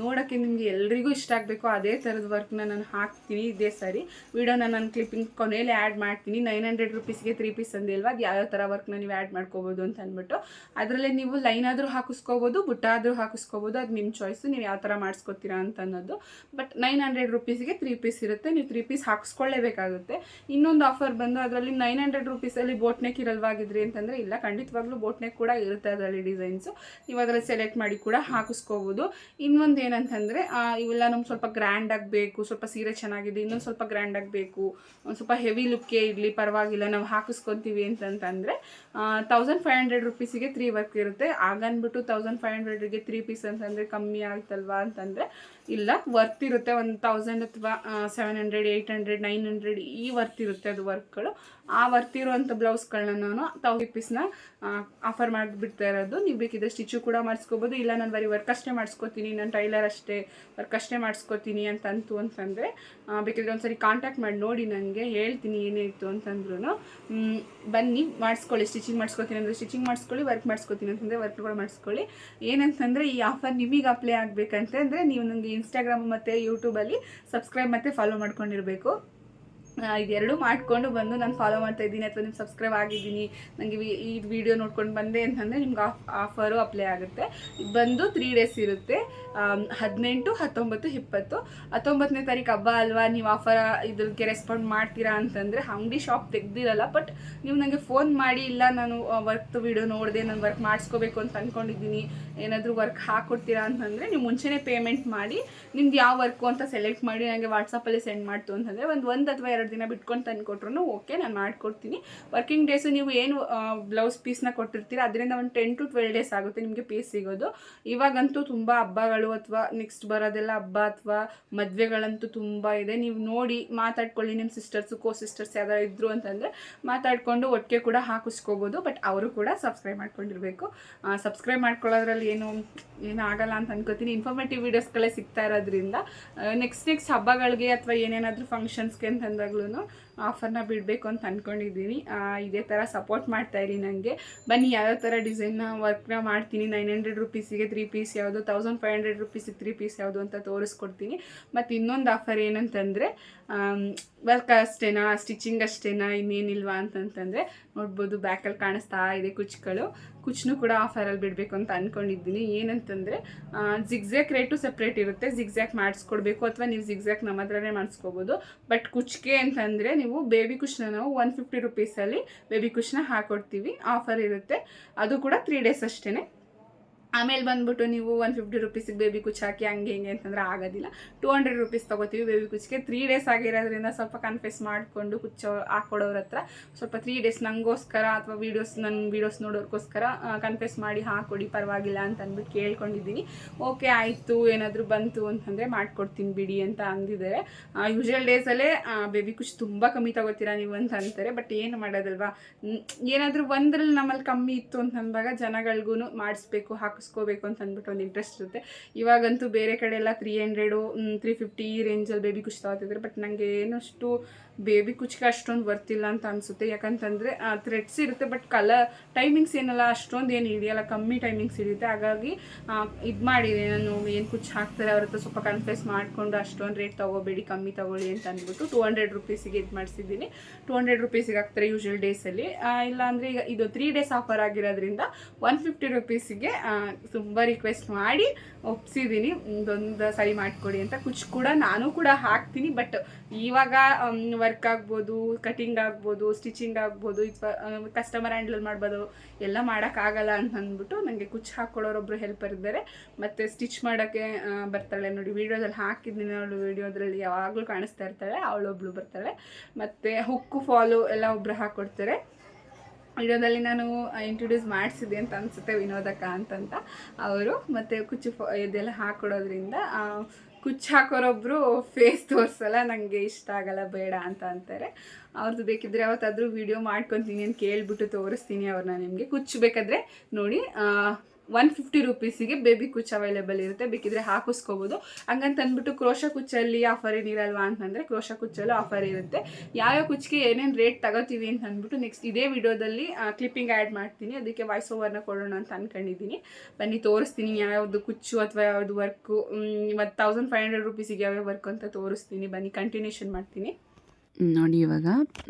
[SPEAKER 1] ನೋಡೋಕ್ಕೆ ನಿಮಗೆ ಎಲ್ರಿಗೂ ಇಷ್ಟ ಆಗಬೇಕು ಅದೇ ಥರದ ವರ್ಕ್ನ ನಾನು ಹಾಕ್ತೀನಿ. ಇದೇ ಸರಿ ವಿಡಿಯೋನ ನಾನು ಕ್ಲಿಪ್ಪಿಂಗ್ ಕೊನೆಯಲ್ಲಿ ಆ್ಯಡ್ ಮಾಡ್ತೀನಿ. 900 ರುಪೀಸ್ಗೆ 3 ಪೀಸ್ ಅಂದಿಲ್ವಾ, ಅದು ಯಾವ್ಯಾವ ಥರ ವರ್ಕ್ನ ನೀವು ಆ್ಯಡ್ ಮಾಡ್ಕೋಬೋದು ಅಂತ ಅಂದ್ಬಿಟ್ಟು. ಅದರಲ್ಲಿ ನೀವು ಲೈನ್ ಆದರೂ ಹಾಕಿಸ್ಕೋಬೋದು, ಬುಟ್ಟ ಆದರೂ ಹಾಕಿಸ್ಕೋಬೋದು, ಅದು ನಿಮ್ಮ ಚಾಯ್ಸು, ನೀವು ಯಾವ ಥರ ಮಾಡಿಸ್ಕೊತೀರಾ ಅಂತ ಅನ್ನೋದು. ಬಟ್ 900 ರುಪೀಸಿಗೆ 3 ಪೀಸ್ ಇರುತ್ತೆ, ನೀವು 3 ಪೀಸ್ ಹಾಕಿಸ್ಕೊಳ್ಳೇಬೇಕಾಗುತ್ತೆ. ಇನ್ನೊಂದು ಆಫರ್ ಬಂದು ಅದರಲ್ಲಿ 900 ರುಪೀಸಲ್ಲಿ ಬೋಟ್ ನೆಕ್ ಇರಲ್ವಾಗಿದ್ರಿ ಅಂತಂದರೆ ಇಲ್ಲ, ಖಂಡಿತವಾಗ್ಲೂ ಬೋಟ್ ನೆಕ್ ಕೂಡ ಇರುತ್ತೆ ಅದರಲ್ಲಿ ಡಿಸೈನ್ಸು, ನೀವು ಅದರಲ್ಲಿ ಸೆಲೆಕ್ಟ್ ಮಾಡಿ ಕೂಡ ಹಾಕಿಸ್ಕೋಬೋದು. ಇನ್ನೊಂದು ಏನಂತಂದರೆ ಇವೆಲ್ಲ ನಮ್ಗೆ ಸ್ವಲ್ಪ ಗ್ರ್ಯಾಂಡ್ ಆಗಬೇಕು, ಸ್ವಲ್ಪ ಸೀರೆ ಚೆನ್ನಾಗಿದೆ, ಇನ್ನೊಂದು ಸ್ವಲ್ಪ ಗ್ರ್ಯಾಂಡ್ ಆಗಬೇಕು, ಒಂದು ಸ್ವಲ್ಪ ಹೆವಿ ಲುಕ್ಕೇ ಇರಲಿ, ಪರವಾಗಿಲ್ಲ ನಾವು ಹಾಕಿಸ್ಕೊತೀವಿ ಅಂತಂದರೆ 1500 ರುಪೀಸಿಗೆ 3 ವರ್ಕ್ ಇರುತ್ತೆ. ಆಗನ್ಬಿಟ್ಟು 1500ಗೆ 3 ಪೀಸ್ ಅಂತಂದರೆ ಕಮ್ಮಿ ಆಯ್ತಲ್ವಾ ಅಂತಂದರೆ ಇಲ್ಲ, ವರ್ತ್ ಇರುತ್ತೆ. 1000 ಅಥವಾ 700, 800, 900 ಈ ವರ್ತ್ ಇರುತ್ತೆ ಅದು ವರ್ಕ್ಗಳು. ಆ ವರ್ತ್ ಇರುವಂಥ ಬ್ಲೌಸ್ಗಳನ್ನ ನಾನು 1000 ಪೀಸ್ನ ಆಫರ್ ಮಾಡಿಬಿಡ್ತಾ ಇರೋದು. ನೀವು ಬೇಕಿದ್ರೆ ಸ್ಟಿಚ್ಚು ಕೂಡ ಮಾಡಿಸ್ಕೋಬೋದು, ಇಲ್ಲ ನಾನು ಬರೀ ವರ್ಕ್ ಅಷ್ಟೇ ಮಾಡಿಸ್ಕೋತೀನಿ, ನಾನು ಟೈಲರ್ ಅಷ್ಟೇ ವರ್ಕ್ ಅಷ್ಟೇ ಮಾಡಿಸ್ಕೋತೀನಿ ಅಂತಂದರೆ ಬೇಕಿದ್ರೆ ಒಂದ್ಸರಿ ಕಾಂಟ್ಯಾಕ್ಟ್ ಮಾಡಿ ನೋಡಿ, ನನಗೆ ಹೇಳ್ತೀನಿ ಏನಾಯಿತು ಅಂತಂದ್ರೂ. ಬನ್ನಿ ಮಾಡಿಸ್ಕೊಳ್ಳಿ. ಸ್ಟಿಚಿಂಗ್ ಮಾಡಿಸ್ಕೋತೀನಿ ಅಂದರೆ ಸ್ಟಿಚಿಂಗ್ ಮಾಡಿಸ್ಕೊಳ್ಳಿ, ವರ್ಕ್ ಮಾಡಿಸ್ಕೋತೀನಿ ಅಂತಂದರೆ ವರ್ಕ್ಗಳು ಮಾಡಿಸ್ಕೊಳ್ಳಿ. ಏನಂತಂದರೆ ಈ ಆಫರ್ ನಿಮಗೆ ಅಪ್ಲೈ ಆಗಬೇಕಂತಂದರೆ ನೀವು ನನಗೆ ಇನ್ಸ್ಟಾಗ್ರಾಮ್ ಮತ್ತು ಯೂಟ್ಯೂಬಲ್ಲಿ ಸಬ್ಸ್ಕ್ರೈಬ್ ಮತ್ತು ಫಾಲೋ ಮಾಡ್ಕೊಂಡಿರಬೇಕು. ಇದೆರಡು ಮಾಡಿಕೊಂಡು ಬಂದು ನಾನು ಫಾಲೋ ಮಾಡ್ತಾಯಿದ್ದೀನಿ ಅಥವಾ ನೀವು ಸಬ್ಸ್ಕ್ರೈಬ್ ಆಗಿದ್ದೀನಿ, ನನಗೆ ಈ ವಿಡಿಯೋ ನೋಡ್ಕೊಂಡು ಬಂದೆ ಅಂತಂದರೆ ನಿಮ್ಗೆ ಆಫರು ಅಪ್ಲೈ ಆಗುತ್ತೆ. ಬಂದು 3 ಡೇಸ್ ಇರುತ್ತೆ, 18, 19, 20. 19ನೇ ತಾರೀಕು ಹಬ್ಬ ಅಲ್ವಾ, ನೀವು ಆಫರ್ ಇದಕ್ಕೆ ರೆಸ್ಪಾಂಡ್ ಮಾಡ್ತೀರಾ ಅಂತಂದರೆ ಅಂಗಡಿ ಶಾಪ್ ತೆಗ್ದಿರಲ್ಲ, ಬಟ್ ನೀವು ನನಗೆ ಫೋನ್ ಮಾಡಿ, ಇಲ್ಲ ನಾನು ವರ್ಕ್ ವಿಡಿಯೋ ನೋಡಿದೆ, ನಾನು ವರ್ಕ್ ಮಾಡಿಸ್ಕೋಬೇಕು ಅಂತ ಅಂದ್ಕೊಂಡಿದ್ದೀನಿ, ಏನಾದರೂ ವರ್ಕ್ ಹಾಕ್ಕೊಡ್ತೀರಾ ಅಂತಂದರೆ ನೀವು ಮುಂಚೆನೇ ಪೇಮೆಂಟ್ ಮಾಡಿ ನಿಮ್ದು ಯಾವ ವರ್ಕು ಅಂತ ಸೆಲೆಕ್ಟ್ ಮಾಡಿ ನನಗೆ ವಾಟ್ಸಪ್ಪಲ್ಲಿ ಸೆಂಡ್ ಮಾಡ್ತು ಅಂತಂದರೆ ಒಂದು ಅಥವಾ 2 ದಿನ ಬಿಟ್ಕೊಂಡು ತಂದುಕೊಟ್ರು ಓಕೆ, ನಾನು ಮಾಡಿಕೊಡ್ತೀನಿ. ವರ್ಕಿಂಗ್ ಡೇಸು ನೀವು ಏನು ಬ್ಲೌಸ್ ಪೀಸ್ನ ಕೊಟ್ಟಿರ್ತೀರ ಅದರಿಂದ ಒಂದು 10 to 12 ಡೇಸ್ ಆಗುತ್ತೆ ನಿಮಗೆ ಪೀಸ್ ಸಿಗೋದು. ಇವಾಗಂತೂ ತುಂಬ ಹಬ್ಬಗಳು ಅಥವಾ ನೆಕ್ಸ್ಟ್ ಬರೋದೆಲ್ಲ ಹಬ್ಬ ಅಥವಾ ಮದುವೆಗಳಂತೂ ತುಂಬ ಇದೆ. ನೀವು ನೋಡಿ ಮಾತಾಡ್ಕೊಳ್ಳಿ, ನಿಮ್ಮ ಸಿಸ್ಟರ್ಸು ಸಿಸ್ಟರ್ಸ್ ಯಾವ್ದಾರು ಇದ್ದರು ಅಂತಂದರೆ ಮಾತಾಡಿಕೊಂಡು ಒಟ್ಟಿಗೆ ಕೂಡ ಹಾಕಿಸ್ಕೋಬೋದು. ಬಟ್ ಅವರು ಕೂಡ ಸಬ್ಸ್ಕ್ರೈಬ್ ಮಾಡ್ಕೊಂಡಿರಬೇಕು. ಸಬ್ಸ್ಕ್ರೈಬ್ ಮಾಡ್ಕೊಳ್ಳೋದ್ರಲ್ಲಿ ಏನು ಆಗಲ್ಲ ಅಂತ ಅನ್ಕೋತೀನಿ. ಇನ್ಫಾರ್ಮೇಟಿವ್ ವೀಡಿಯೋಸ್ಗಳೇ ಸಿಗ್ತಾ ಇರೋದ್ರಿಂದ ನೆಕ್ಸ್ಟ್ ಹಬ್ಬಗಳಿಗೆ ಅಥವಾ ಏನೇನಾದರೂ ಫಂಕ್ಷನ್ಸ್ಗೆ ಅಂತಂದಾಗ್ಲೂ ಆಫರ್ನ ಬಿಡಬೇಕು ಅಂತ ಅಂದ್ಕೊಂಡಿದ್ದೀನಿ. ಇದೇ ಥರ ಸಪೋರ್ಟ್ ಮಾಡ್ತಾಯಿರಿ ನನಗೆ. ಬನ್ನಿ ಯಾವ್ಯಾವ ಥರ ಡಿಸೈನ್ನ ವರ್ಕ್ನ ಮಾಡ್ತೀನಿ. 900 ರುಪೀಸಿಗೆ 3 ಪೀಸ್ ಯಾವುದು, 1500 ರುಪೀಸಿಗೆ 3 ಪೀಸ್ ಯಾವುದು ಅಂತ ತೋರಿಸ್ಕೊಡ್ತೀನಿ. ಮತ್ತು ಇನ್ನೊಂದು ಆಫರ್ ಏನಂತಂದರೆ ವರ್ಕ್ ಅಷ್ಟೇನಾ, ಸ್ಟಿಚಿಂಗ್ ಅಷ್ಟೇನಾ, ಇನ್ನೇನಿಲ್ವಾ ಅಂತಂತಂದರೆ ನೋಡ್ಬೋದು ಬ್ಯಾಕಲ್ಲಿ ಕಾಣಿಸ್ತಾ ಇದೆ ಕುಚ್ಚು ಕೂಡ ಆಫರಲ್ಲಿ ಬಿಡಬೇಕು ಅಂತ ಅಂದ್ಕೊಂಡಿದ್ದೀನಿ. ಏನಂತಂದರೆ ಜಿಗ್ಜ್ಯಾಕ್ ರೇಟು ಸಪ್ರೇಟ್ ಇರುತ್ತೆ, ಜಿಗ್ಜ್ಯಾಕ್ ಮಾಡಿಸ್ಕೊಡ್ಬೇಕು ಅಥವಾ ನೀವು ಜಿಗ್ಜ್ಯಾಕ್ ನಮ್ಮ ಹತ್ರನೇ ಮಾಡಿಸ್ಕೋಬೋದು. ಬಟ್ ಕುಚ್ಗೆ ಅಂತಂದರೆ ನೀವು ಬೇಬಿ ಕುಚ್ನ ನಾವು 150 ರುಪೀಸಲ್ಲಿ ಬೇಬಿ ಕುಚ್ನ ಹಾಕ್ಕೊಡ್ತೀವಿ, ಆಫರ್ ಇರುತ್ತೆ. ಅದು ಕೂಡ 3 ಡೇಸ್ ಅಷ್ಟೇ. ಆಮೇಲೆ ಬಂದುಬಿಟ್ಟು ನೀವು 150 ರುಪೀಸಿಗೆ ಬೇಬಿ ಕುಚ್ಚು ಹಾಕಿ ಹಂಗೆ ಹಿಂಗೆ ಅಂತಂದರೆ ಆಗೋದಿಲ್ಲ. 200 ರುಪೀಸ್ ತೊಗೋತೀವಿ ಬೇಬಿ ಕುಚ್ಚಿಗೆ. 3 ಡೇಸ್ ಆಗಿರೋದ್ರಿಂದ ಸ್ವಲ್ಪ ಕನ್ಫ್ಯೂಸ್ ಮಾಡಿಕೊಂಡು ಕುಚ್ಚು ಹಾಕ್ಕೊಡೋರ ಹತ್ರ ಸ್ವಲ್ಪ 3 ಡೇಸ್ ನನಗೋಸ್ಕರ ಅಥವಾ ನನ್ನ ವೀಡಿಯೋಸ್ ನೋಡೋರ್ಗೋಸ್ಕರ ಕನ್ಫ್ಯೂಸ್ ಮಾಡಿ ಹಾಕ್ಕೊಡಿ ಪರವಾಗಿಲ್ಲ ಅಂತ ಅಂದ್ಬಿಟ್ಟು ಕೇಳ್ಕೊಂಡಿದ್ದೀನಿ. ಓಕೆ ಆಯಿತು, ಏನಾದರೂ ಬಂತು ಅಂತಂದರೆ ಮಾಡ್ಕೊಡ್ತೀನಿ ಬಿಡಿ ಅಂತ ಅಂದಿದ್ದಾರೆ. ಯೂಶ್ವಲ್ ಡೇಸಲ್ಲೇ ಬೇಬಿ ಕುಚ್ಚು ತುಂಬ ಕಮ್ಮಿ ತೊಗೋತೀರಾ ನೀವು ಅಂತ ಅಂತಾರೆ. ಬಟ್ ಏನು ಮಾಡೋದಲ್ವಾ, ಏನಾದರೂ ಒಂದ್ರಲ್ಲಿ ನಮ್ಮಲ್ಲಿ ಕಮ್ಮಿ ಇತ್ತು ಅಂತಂದಾಗ ಜನಗಳಿಗೂ ಮಾಡಿಸ್ಬೇಕು, ಹಾಕಿಸ್ಕೋಬೇಕು ಅಂತ ಅಂದ್ಬಿಟ್ಟು ಒಂದು ಇಂಟ್ರೆಸ್ಟ್ ಇರುತ್ತೆ. ಇವಾಗಂತೂ ಬೇರೆ ಕಡೆ ಎಲ್ಲ 300 350 ಈ ರೇಂಜಲ್ಲಿ ಬೇಬಿ ಕುಚ್ಚು ತೊಗೊತಿದ್ದಾರೆ. ಬಟ್ ನನಗೆ ಏನಷ್ಟು ಬೇಬಿ ಕುಚ್ಚಿಗೆ ಅಷ್ಟೊಂದು ಬರ್ತಿಲ್ಲ ಅಂತ ಅನಿಸುತ್ತೆ. ಯಾಕಂತಂದರೆ ಥ್ರೆಡ್ಸ್ ಇರುತ್ತೆ, ಬಟ್ ಟೈಮಿಂಗ್ಸ್ ಏನಲ್ಲ ಅಷ್ಟೊಂದು ಏನು ಹಿಡಿಯಲ್ಲ, ಕಮ್ಮಿ ಟೈಮಿಂಗ್ಸ್ ಇರುತ್ತೆ. ಹಾಗಾಗಿ ಇದು ಮಾಡಿದೆ ನಾನು, ಏನು ಕುಚ್ಚು ಹಾಕ್ತಾರೆ ಅವ್ರ ಹತ್ರ ಸ್ವಲ್ಪ ಕನ್ಫ್ಯೂಸ್ ಮಾಡಿಕೊಂಡು ಅಷ್ಟೊಂದು ರೇಟ್ ತೊಗೋಬೇಡಿ, ಕಮ್ಮಿ ತೊಗೊಳ್ಳಿ ಅಂತ ಅಂದ್ಬಿಟ್ಟು 200 ರುಪೀಸಿಗೆ ಇದು ಮಾಡಿಸಿದ್ದೀನಿ. 200 ರುಪೀಸಿಗೆ ಹಾಕ್ತಾರೆ ಯೂಶ್ವಲ್ ಡೇಸಲ್ಲಿ. ಇಲ್ಲಾಂದರೆ ಈಗ ಇದು 3 ಡೇಸ್ ಆಫರ್ ಆಗಿರೋದ್ರಿಂದ 150 ರುಪೀಸಿಗೆ ತುಂಬ ರಿಕ್ವೆಸ್ಟ್ ಮಾಡಿ ಒಪ್ಸಿದ್ದೀನಿ, ಇದೊಂದು ಸರಿ ಮಾಡಿಕೊಡಿ ಅಂತ. ಕುಚ್ಚು ಕೂಡ ನಾನು ಕೂಡ ಹಾಕ್ತೀನಿ, ಬಟ್ ಇವಾಗ ವರ್ಕ್ ಆಗ್ಬೋದು, ಕಟಿಂಗ್ ಆಗ್ಬೋದು, ಸ್ಟಿಚಿಂಗ್ ಆಗ್ಬೋದು, ಅಥವಾ ಕಸ್ಟಮರ್ ಹ್ಯಾಂಡಲ್ ಮಾಡ್ಬೋದು, ಎಲ್ಲ ಮಾಡೋಕ್ಕಾಗಲ್ಲ ಅಂತ ಅಂದ್ಬಿಟ್ಟು ನನಗೆ ಕುಚ್ಚು ಹಾಕ್ಕೊಡೋರೊಬ್ಬರು ಹೆಲ್ಪರ್ ಇದ್ದಾರೆ. ಮತ್ತು ಸ್ಟಿಚ್ ಮಾಡೋಕ್ಕೆ ಬರ್ತಾಳೆ ನೋಡಿ, ವೀಡಿಯೋದಲ್ಲಿ ಹಾಕಿದ್ದೀನಿ ಅವಳು, ವೀಡಿಯೋದ್ರಲ್ಲಿ ಯಾವಾಗಲೂ ಕಾಣಿಸ್ತಾ ಇರ್ತಾಳೆ, ಅವಳೊಬ್ಳು ಬರ್ತಾಳೆ. ಮತ್ತು ಹುಕ್ಕು ಫಾಲು ಎಲ್ಲ ಒಬ್ಬರು ಹಾಕ್ಕೊಡ್ತಾರೆ. ವಿಡಿಯೋದಲ್ಲಿ ನಾನು ಇಂಟ್ರೊಡ್ಯೂಸ್ ಮಾಡಿಸಿದೆ ಅಂತ ಅನಿಸುತ್ತೆ, ವಿನೋದಕ್ಕ ಅಂತಂತ ಅವರು. ಮತ್ತು ಕುಚ್ಚು ಇದೆಲ್ಲ ಹಾಕ್ಕೊಡೋದ್ರಿಂದ ಕುಚ್ಚು ಹಾಕೋರೊಬ್ಬರು ಫೇಸ್ ತೋರಿಸಲ್ಲ, ನನಗೆ ಇಷ್ಟ ಆಗಲ್ಲ ಬೇಡ ಅಂತ ಅಂತಾರೆ. ಅವ್ರದ್ದು ಬೇಕಿದ್ದರೆ ಯಾವತ್ತಾದರೂ ವೀಡಿಯೋ ಮಾಡ್ಕೊತೀನಿ ಅಂತ ಕೇಳಿಬಿಟ್ಟು ತೋರಿಸ್ತೀನಿ ಅವ್ರನ್ನ ನಿಮಗೆ. ಕುಚ್ಚು ಬೇಕಾದರೆ ನೋಡಿ 150 ರುಪೀಸಿಗೆ ಬೇಬಿ ಕುಚ್ಚು ಅವೈಲೇಬಲ್ ಇರುತ್ತೆ, ಬೇಕಿದ್ರೆ ಹಾಕಿಸ್ಕೋಬೋದು. ಹಂಗಂತ ಅಂದ್ಬಿಟ್ಟು ಕ್ರೋಶ ಕುಚ್ಚಲ್ಲಿ ಆಫರ್ ಏನಿರಲ್ವಾ ಅಂತಂದರೆ ಕ್ರೋಶ ಕುಚ್ಚಲ್ಲೂ ಆಫರ್ ಇರುತ್ತೆ. ಯಾವ್ಯಾವ ಕುಚ್ಚಿಗೆ ಏನೇನು ರೇಟ್ ತಗೋತೀವಿ ಅಂತ ಅಂದ್ಬಿಟ್ಟು ನೆಕ್ಸ್ಟ್ ಇದೇ ವಿಡಿಯೋದಲ್ಲಿ ಕ್ಲಿಪ್ಪಿಂಗ್ ಆ್ಯಡ್ ಮಾಡ್ತೀನಿ. ಅದಕ್ಕೆ ವಾಯ್ಸ್ ಓವರ್ನ ಕೊಡೋಣ ಅಂತ ಅಂದ್ಕೊಂಡಿದ್ದೀನಿ. ಬನ್ನಿ ತೋರಿಸ್ತೀನಿ ಯಾವ್ಯಾವುದು ಕುಚ್ಚು ಅಥವಾ ಯಾವುದು ವರ್ಕು, ಮತ್ತು 1500 ರುಪೀಸಿಗೆ ಯಾವ್ಯಾವ ವರ್ಕು ಅಂತ ತೋರಿಸ್ತೀನಿ. ಬನ್ನಿ ಕಂಟಿನ್ಯೂಷನ್ ಮಾಡ್ತೀನಿ
[SPEAKER 2] ನೋಡಿ.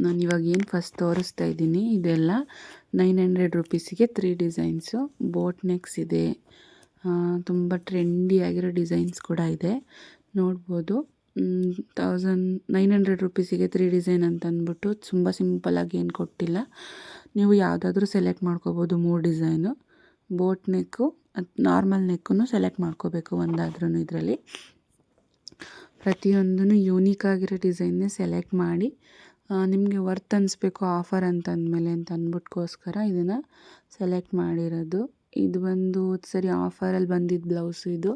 [SPEAKER 2] ನಾನು ಏನು ಫಸ್ಟ್ ತೋರಿಸ್ತಾ ಇದ್ದೀನಿ, ಇದೆಲ್ಲ 900 ರುಪೀಸಿಗೆ 3 ಡಿಸೈನ್ಸು. ಬೋಟ್ ನೆಕ್ಸ್ ಇದೆ, ತುಂಬ ಟ್ರೆಂಡಿ ಆಗಿರೋ ಡಿಸೈನ್ಸ್ ಕೂಡ ಇದೆ, ನೋಡ್ಬೋದು. 900 ರುಪೀಸಿಗೆ 3 ಡಿಸೈನ್ ಅಂತ ಅಂದ್ಬಿಟ್ಟು ತುಂಬ ಸಿಂಪಲ್ಲಾಗಿ ಏನು ಕೊಟ್ಟಿಲ್ಲ. ನೀವು ಯಾವುದಾದ್ರೂ ಸೆಲೆಕ್ಟ್ ಮಾಡ್ಕೋಬೋದು 3 ಡಿಸೈನು. ಬೋಟ್ ನೆಕ್ಕು, ನಾರ್ಮಲ್ ನೆಕ್ಕನ್ನು ಸೆಲೆಕ್ಟ್ ಮಾಡ್ಕೋಬೇಕು ಒಂದಾದ್ರೂ. ಇದರಲ್ಲಿ ಪ್ರತಿಯೊಂದೂ ಯೂನಿಕ್ ಆಗಿರೋ ಡಿಸೈನ್ನೇ ಸೆಲೆಕ್ಟ್ ಮಾಡಿ ನಿಮಗೆ ವರ್ತ್ ಅನಿಸ್ಬೇಕು ಆಫರ್ ಅಂತಂದಮೇಲೆ ಅಂತ ಅಂದ್ಬಿಟ್ಕೋಸ್ಕರ ಇದನ್ನು ಸೆಲೆಕ್ಟ್ ಮಾಡಿರೋದು. ಇದು ಒಂದು ಸರಿ ಆಫರಲ್ಲಿ ಬಂದಿದ್ದು ಬ್ಲೌಸು, ಇದು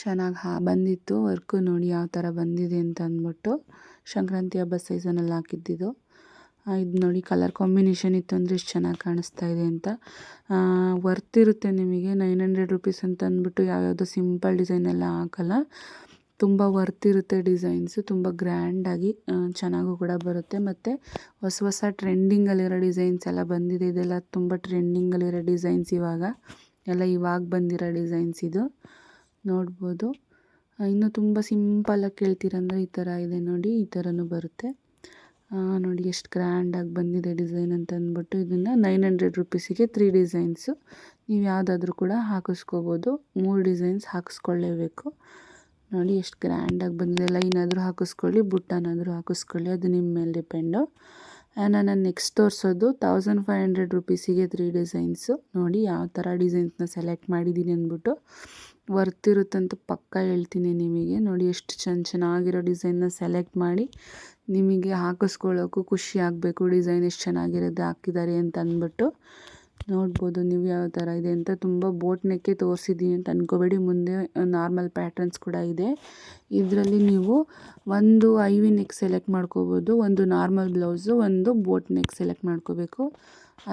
[SPEAKER 2] ಚೆನ್ನಾಗಿ ಬಂದಿತ್ತು. ವರ್ಕು ನೋಡಿ ಯಾವ ಥರ ಬಂದಿದೆ ಅಂತ ಅಂದ್ಬಿಟ್ಟು, ಸಂಕ್ರಾಂತಿ ಹಬ್ಬ ಸೀಸನಲ್ಲಿ ಹಾಕಿದ್ದಿದ್ದು. ಇದು ನೋಡಿ ಕಲರ್ ಕಾಂಬಿನೇಷನ್ ಇತ್ತು ಅಂದರೆ ಎಷ್ಟು ಚೆನ್ನಾಗಿ ಕಾಣಿಸ್ತಾ ಇದೆ ಅಂತ. ವರ್ತ್ ಇರುತ್ತೆ ನಿಮಗೆ. 900 ರುಪೀಸ್ ಅಂತ ಅಂದ್ಬಿಟ್ಟು ಯಾವ್ಯಾವುದೋ ಸಿಂಪಲ್ ಡಿಸೈನ್ ಎಲ್ಲ ಹಾಕಲ್ಲ, ತುಂಬ ವರ್ತ್ ಇರುತ್ತೆ ಡಿಸೈನ್ಸು, ತುಂಬ ಗ್ರ್ಯಾಂಡಾಗಿ ಚೆನ್ನಾಗೂ ಕೂಡ ಬರುತ್ತೆ. ಮತ್ತು ಹೊಸ ಟ್ರೆಂಡಿಂಗಲ್ಲಿರೋ ಡಿಸೈನ್ಸ್ ಎಲ್ಲ ಬಂದಿದೆ. ಇದೆಲ್ಲ ತುಂಬ ಟ್ರೆಂಡಿಂಗಲ್ಲಿರೋ ಡಿಸೈನ್ಸ್, ಇವಾಗ ಬಂದಿರೋ ಡಿಸೈನ್ಸ್ ಇದು, ನೋಡ್ಬೋದು. ಇನ್ನು ತುಂಬ ಸಿಂಪಲಾಗಿ ಕೇಳ್ತೀರಂದರೆ ಈ ಥರ ಇದೆ ನೋಡಿ, ಈ ಥರನೂ ಬರುತ್ತೆ ನೋಡಿ. ಎಷ್ಟು ಗ್ರ್ಯಾಂಡಾಗಿ ಬಂದಿದೆ ಡಿಸೈನ್ ಅಂತ ಅಂದ್ಬಿಟ್ಟು ಇದನ್ನು 900 ರುಪೀಸಿಗೆ 3 ಡಿಸೈನ್ಸು. ನೀವು ಯಾವುದಾದ್ರೂ ಕೂಡ ಹಾಕಿಸ್ಕೋಬೋದು. 3 ಡಿಸೈನ್ಸ್ ಹಾಕಿಸ್ಕೊಳ್ಳೇಬೇಕು ನೋಡಿ. ಎಷ್ಟು ಗ್ರ್ಯಾಂಡಾಗಿ ಬಂದಿದೆ. ಲೈನ್ ಆದರೂ ಹಾಕಿಸ್ಕೊಳ್ಳಿ, ಬುಟ್ಟನಾದರೂ ಹಾಕಿಸ್ಕೊಳ್ಳಿ, ಅದು ನಿಮ್ಮ ಮೇಲೆ ಡಿಪೆಂಡು. ನಾನು ನೆಕ್ಸ್ಟ್ ತೋರಿಸೋದು 1500 ರುಪೀಸಿಗೆ 3 ಡಿಸೈನ್ಸು. ನೋಡಿ ಯಾವ ಥರ ಡಿಸೈನ್ಸ್ನ ಸೆಲೆಕ್ಟ್ ಮಾಡಿದ್ದೀನಿ ಅಂದ್ಬಿಟ್ಟು. ವರ್ತ್ ಇರುತ್ತಂತ ಪಕ್ಕ ಹೇಳ್ತೀನಿ ನಿಮಗೆ. ನೋಡಿ ಎಷ್ಟು ಚೆನ್ನಾಗಿರೋ ಡಿಸೈನ್ನ ಸೆಲೆಕ್ಟ್ ಮಾಡಿ ನಿಮಗೆ ಹಾಕಿಸ್ಕೊಳ್ಳೋಕ್ಕೂ ಖುಷಿ ಆಗಬೇಕು, ಡಿಸೈನ್ ಎಷ್ಟು ಚೆನ್ನಾಗಿರೋದು ಹಾಕಿದ್ದಾರೆ ಅಂತ ಅಂದ್ಬಿಟ್ಟು. ನೋಡ್ಬೋದು ನೀವು ಯಾವ ಥರ ಇದೆ ಅಂತ. ತುಂಬ ಬೋಟ್ ನೆಕ್ಕೆ ತೋರಿಸಿದ್ದೀನಿ ಅಂತ ಅಂದ್ಕೋಬೇಡಿ, ಮುಂದೆ ನಾರ್ಮಲ್ ಪ್ಯಾಟರ್ನ್ಸ್ ಕೂಡ ಇದೆ. ಇದರಲ್ಲಿ ನೀವು ಒಂದು ಐವಿ ನೆಕ್ ಸೆಲೆಕ್ಟ್ ಮಾಡ್ಕೋಬೋದು, ಒಂದು ನಾರ್ಮಲ್ ಬ್ಲೌಸು, ಒಂದು ಬೋಟ್ ನೆಕ್ ಸೆಲೆಕ್ಟ್ ಮಾಡ್ಕೋಬೇಕು,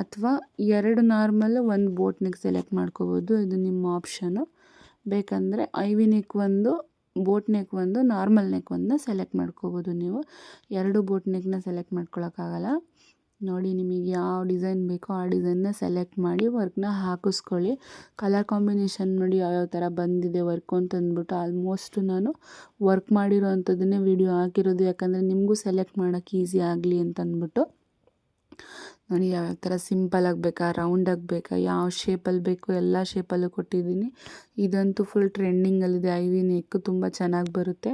[SPEAKER 2] ಅಥವಾ 2 ನಾರ್ಮಲ್, ಒಂದು ಬೋಟ್ ನೆಕ್ ಸೆಲೆಕ್ಟ್ ಮಾಡ್ಕೋಬೋದು. ಇದು ನಿಮ್ಮ ಆಪ್ಷನು. ಬೇಕಂದರೆ ಐವಿ ನೆಕ್ ಒಂದು, ಬೋಟ್ ನೆಕ್ ಒಂದು, ನಾರ್ಮಲ್ ನೆಕ್ ಒಂದನ್ನ ಸೆಲೆಕ್ಟ್ ಮಾಡ್ಕೋಬೋದು ನೀವು. 2 ಬೋಟ್ ನೆಕ್ನ ಸೆಲೆಕ್ಟ್ ಮಾಡ್ಕೊಳಕ್ಕಾಗಲ್ಲ. ನೋಡಿ ನಿಮಗೆ ಯಾವ ಡಿಸೈನ್ ಬೇಕೋ ಆ ಡಿಸೈನ್ನ ಸೆಲೆಕ್ಟ್ ಮಾಡಿ ವರ್ಕ್ನ ಹಾಕಿಸ್ಕೊಳ್ಳಿ. ಕಲರ್ ಕಾಂಬಿನೇಷನ್ ನೋಡಿ ಯಾವ್ಯಾವ ಥರ ಬಂದಿದೆ ವರ್ಕು ಅಂತಂದ್ಬಿಟ್ಟು ಆಲ್ಮೋಸ್ಟ್ ನಾನು ವರ್ಕ್ ಮಾಡಿರೋ ಅಂಥದ್ದನ್ನೇ ವಿಡಿಯೋ ಹಾಕಿರೋದು, ಯಾಕಂದರೆ ನಿಮಗೂ ಸೆಲೆಕ್ಟ್ ಮಾಡೋಕ್ಕೆ ಈಸಿ ಆಗಲಿ ಅಂತಂದ್ಬಿಟ್ಟು. ನೋಡಿ ಯಾವ್ಯಾವ ಥರ ಸಿಂಪಲಾಗಿ ಬೇಕಾ, ರೌಂಡಾಗಿ ಬೇಕಾ, ಯಾವ ಶೇಪಲ್ಲಿ ಬೇಕು ಎಲ್ಲ ಶೇಪಲ್ಲೂ ಕೊಟ್ಟಿದ್ದೀನಿ. ಇದಂತೂ ಫುಲ್ ಟ್ರೆಂಡಿಂಗಲ್ಲಿದೆ. ಐ ವಿ ನೆಕ್ ತುಂಬ ಚೆನ್ನಾಗಿ ಬರುತ್ತೆ.